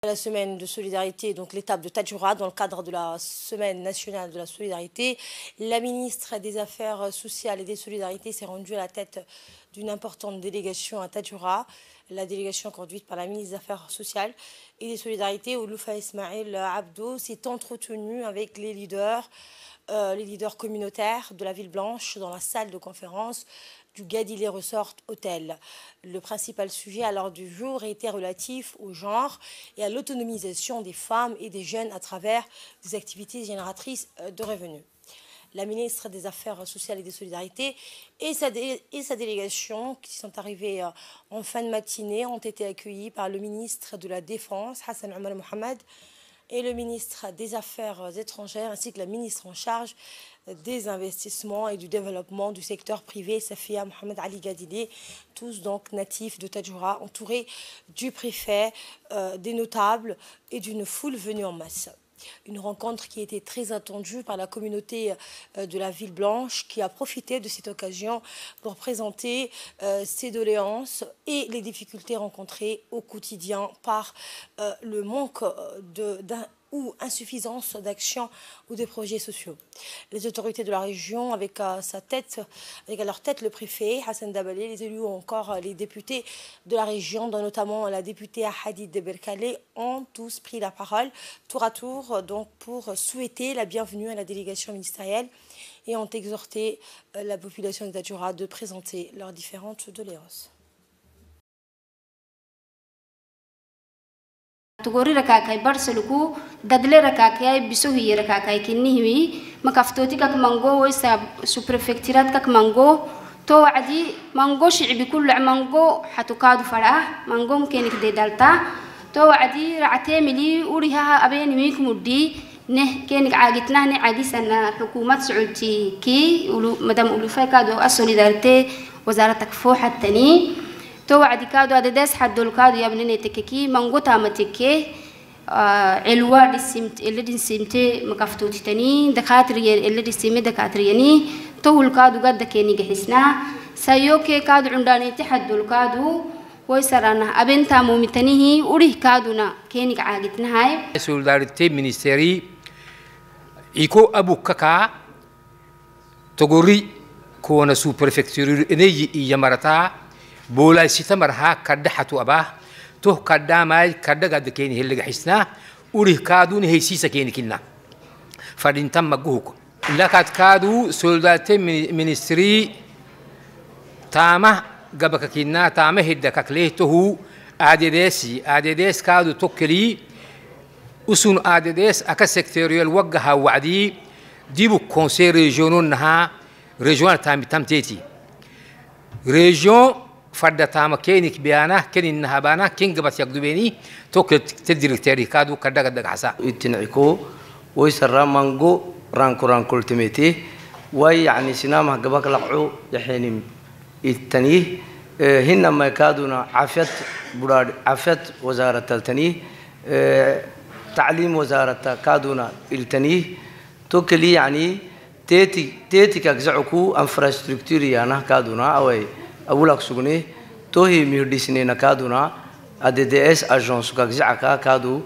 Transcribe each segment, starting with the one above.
La semaine de solidarité, donc l'étape de Tadjoura, dans le cadre de la semaine nationale de la solidarité, la ministre des Affaires sociales et des solidarités s'est rendue à la tête d'une importante délégation à Tadjoura. La délégation conduite par la ministre des Affaires sociales et des solidarités, Ouloufa Ismail Abdo, s'est entretenue avec les leaders communautaires de la Ville Blanche dans la salle de conférence du Gadilé Resort Hôtel. Le principal sujet à l'ordre du jour était relatif au genre et à l'autonomisation des femmes et des jeunes à travers des activités génératrices de revenus. La ministre des Affaires sociales et des solidarités et sa délégation, qui sont arrivés en fin de matinée, ont été accueillis par le ministre de la Défense, Hassan Omar Mohamed, et le ministre des Affaires étrangères, ainsi que la ministre en charge des investissements et du développement du secteur privé, Safia Mohamed Ali Gadilé, tous donc natifs de Tadjoura, entourés du préfet, des notables et d'une foule venue en masse. Une rencontre qui était très attendue par la communauté de la Ville Blanche, qui a profité de cette occasion pour présenter ses doléances et les difficultés rencontrées au quotidien par le manque ou insuffisance d'action ou de projets sociaux. Les autorités de la région, avec à leur tête le préfet Hassan Dabalé, les élus ou encore les députés de la région, dont notamment la députée Hadid de Berkale, ont tous pris la parole tour à tour donc pour souhaiter la bienvenue à la délégation ministérielle et ont exhorté la population de Tadjoura de présenter leurs différentes doléances. تقولي ركاكاي برسلكو دادلي ركاكاي بسوهي ركاكاي كنيهوي مكافتوتي كاك مانغو ويسا سوبريفكتيرات كاك مانغو تو عدي مانغو شعبي كل مانغو حتوكادو فراه مانغو مكينك دي دالتا تو عدي رعتيملي وريها أبين ميك مدي نه كينك عاقتنا نه عاقسنا حكومة سعودي كي مدام أولوفا كادو السوليداريتي وزارة تكفوح التاني تو عدي كادو أددس حدول كادو يا بنيني تككي مانغو تامتكي علوار اللي دي سمتي مكافتوتي تاني دكاتري اللي دي سمي دكاترياني تو الكادو قد كيني جحسنا سيوكي كادو عنداني تحدول كادو ويسرانا أبين تامو متنيه وريه كادونا كيني عاقتنا هاي سوليداريتي مينيستيري إيكو أبو كاكا تقولي كونا سوبرفكتوري إني يمرتا بولا ستمرها كده حتو أباه تو كده ماي كده قد كيني هلقى حسنا وريه كادون هي سيسا كيني كنا فدين تم مجهوك لكات كادو سوليداريتي مينيستيري تامه قبك كنا تامه هدك كليته عدديس كادو توكلي أسون عدديس أكا سكتوريال وجهها وعدي ديبو كونسي ريجيونون نها ريجيون تامتيتي ريجيون فرد تام كينك بيانا كين إنها بانا كين قبت يقدو بيني توكل تديركتيري كادو كدا قد حسا يتنعكو ويسرى مانغو رانكو التميتي ويعني سينما قبك لقعو يحيني التنيه هنما كادونا عفت وزارة التنيه تعليم وزارة كادونا التنيه توكلي يعني تيتي كجزعكو انفراستركتوري أنا كادونا أولك سجنيه توهي ميرديسنينا كادونا ADDS أجنس كجزعكا كادو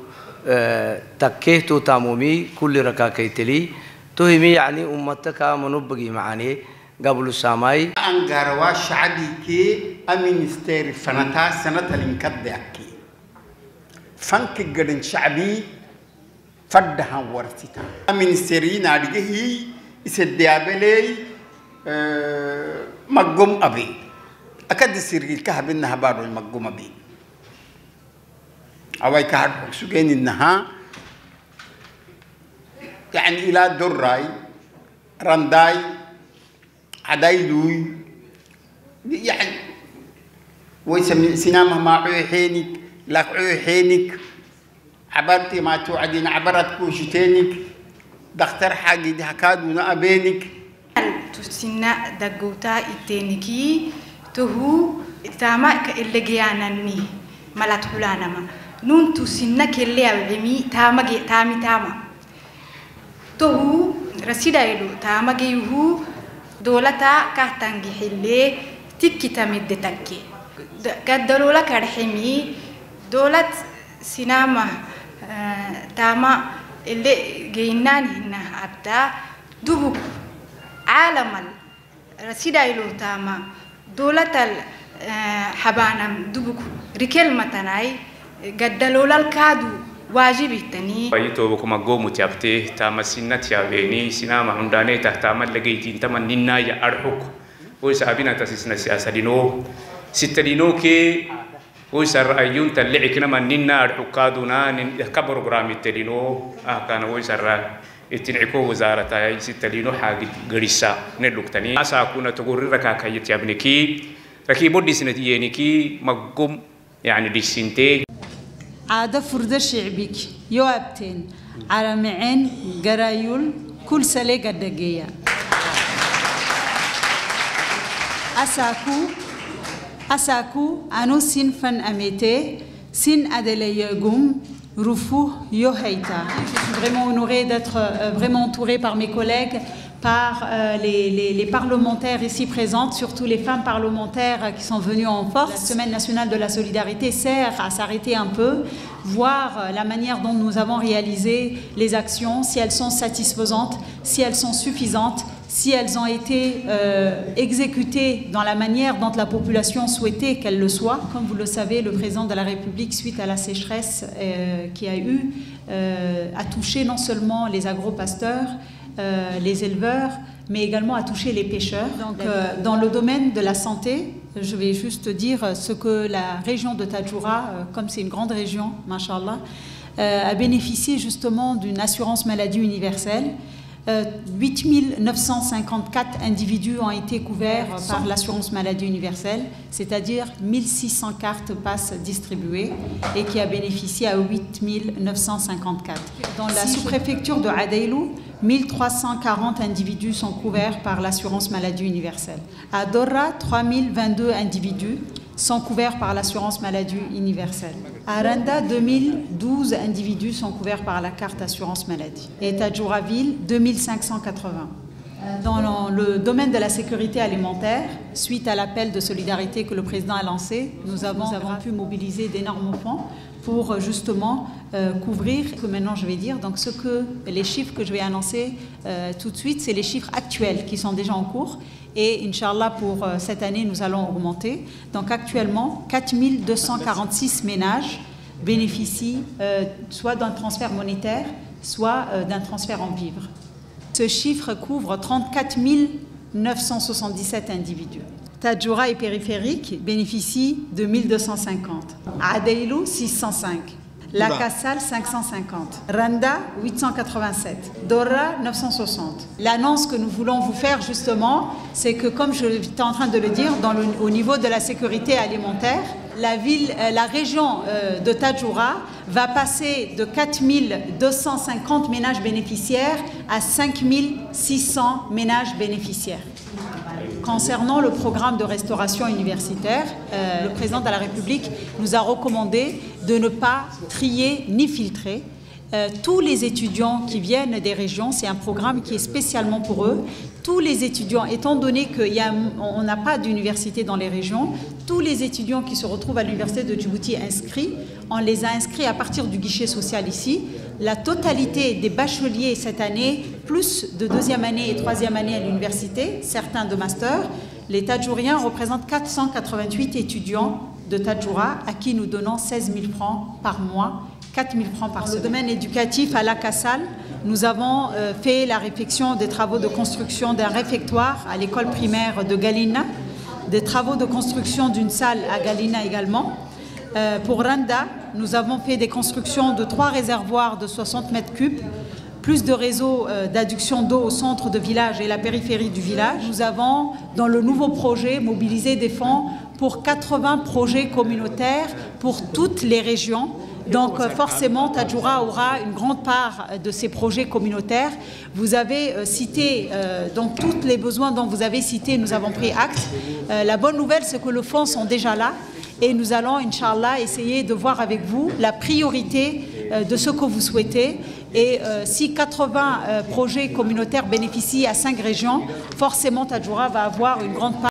تكيه تو تامومي كل ركاكيتلي توهي يعني أمتك منبقي معاني قبل الساماي أنجروا شعبي كي أمينستير فنتا سنة الانكدكي فانك جرن شعبي فدها ورثتا أمينستيري ناديه يسديابلي مقوم أبي أكاد يصير الكهب إنها بارو المقوم أبي أواي كهب سجين إنها يعني إلى دراي رنداي عدايلوي يعني ويسمي سينما ما عيحينك لك عيحينك عبرتي ما توعدين عبرت كوشتينك دختر حاجة دي هكادونا أبينك تسنى دقوتا إتينكي تهو تاما اللي جيانني ملات حلانا ما نون تسنى كلي عمي تامي تهو رسيدا يلو تاما جيهو دولتا كهتانجي حلي تكي تمد تكي قد دولة كرحمي دولة sinama tama اللي جينان هنا حتى دبوك عالما رسيدا إلو تاما دولة الحبانا دبوك ركل متناي قدلولا الكادو واجب التاني بايتو بكم أقوم تيابته تاما سنة تيابيني سينما عنداني تحتاما لقيتين تاما نينا يا أرحوك ويسابينا تاسسنا سياسة دينو ستة دينو كي ويسر أيون تلعي كنا من نينا أرحوكادونا كبر برامي تدينو كان ويسر اتنعكو وزارة ستة حاجة غريسة نلوكتني أسا كنا تقول ركا كيت يابنكي ركي بودي سنتيينكي مقوم يعني دي سنتي عادة فرد شعبك يوابتين على معين قرايول كل سلة قدقية أساكو أنو سن فن أميتي سن أدلي يقوم رفو يوهيتا. Je suis vraiment honorée d'être vraiment entourée par mes collègues, par les parlementaires ici présentes, surtout les femmes parlementaires qui sont venues en force. La Semaine nationale de la solidarité sert à s'arrêter un peu, voir la manière dont nous avons réalisé les actions, si elles sont satisfaisantes, si elles sont suffisantes, si elles ont été exécutées dans la manière dont la population souhaitait qu'elles le soient. Comme vous le savez, le président de la République, suite à la sécheresse qui a eu, a touché non seulement les agro-pasteurs, les éleveurs, mais également a touché les pêcheurs. Donc, dans le domaine de la santé, je vais juste dire ce que la région de Tadjoura, comme c'est une grande région, machallah, a bénéficié justement d'une assurance maladie universelle. 8 954 individus ont été couverts par l'assurance maladie universelle, c'est-à-dire 1600 cartes passes distribuées et qui a bénéficié à 8 954. Dans la sous-préfecture de Adaylou, 1340 individus sont couverts par l'assurance maladie universelle. À Dorra, 3022 individus sont couverts par l'assurance maladie universelle. À Randa, 2012 individus sont couverts par la carte assurance maladie. Et Tadjouraville, 2580. Dans le domaine de la sécurité alimentaire, suite à l'appel de solidarité que le président a lancé, nous avons pu mobiliser d'énormes fonds pour justement couvrir, que maintenant je vais dire, donc les chiffres que je vais annoncer tout de suite, c'est les chiffres actuels qui sont déjà en cours. Et Inch'Allah, pour cette année, nous allons augmenter. Donc actuellement, 4246 ménages bénéficient soit d'un transfert monétaire, soit d'un transfert en vivres. Ce chiffre couvre 34 977 individus. Tadjoura et périphérique bénéficient de 1250. Adaylou, 605. La Kassal, 550. Randa, 887. Dorra, 960. L'annonce que nous voulons vous faire justement, c'est que comme je étais en train de le dire, au niveau de la sécurité alimentaire, la région de Tadjoura va passer de 4 250 ménages bénéficiaires à 5 600 ménages bénéficiaires. Concernant le programme de restauration universitaire, le président de la République nous a recommandé de ne pas trier ni filtrer. Tous les étudiants qui viennent des régions, c'est un programme qui est spécialement pour eux. Tous les étudiants, étant donné qu'on n'a pas d'université dans les régions, tous les étudiants qui se retrouvent à l'université de Djibouti inscrits, on les a inscrits à partir du guichet social ici. La totalité des bacheliers cette année, plus de deuxième année et troisième année à l'université, certains de master, les Tadjouriens représentent 488 étudiants de Tadjoura à qui nous donnons 16 000 francs par mois, 4 000 francs par semaine. Dans le domaine éducatif, à la Kassal, nous avons fait la réfection des travaux de construction d'un réfectoire à l'école primaire de Galina, des travaux de construction d'une salle à Galina également. Pour Randa, nous avons fait des constructions de 3 réservoirs de 60 mètres cubes, plus de réseaux d'adduction d'eau au centre de village et la périphérie du village. Nous avons, dans le nouveau projet, mobilisé des fonds pour 80 projets communautaires pour toutes les régions. Donc forcément, Tadjoura aura une grande part de ces projets communautaires. Vous avez cité, donc tous les besoins dont vous avez cité, nous avons pris acte. La bonne nouvelle, c'est que les fonds sont déjà là. Et nous allons, Inch'Allah, essayer de voir avec vous la priorité de ce que vous souhaitez. Et si 80 projets communautaires bénéficient à 5 régions, forcément Tadjoura va avoir une grande part.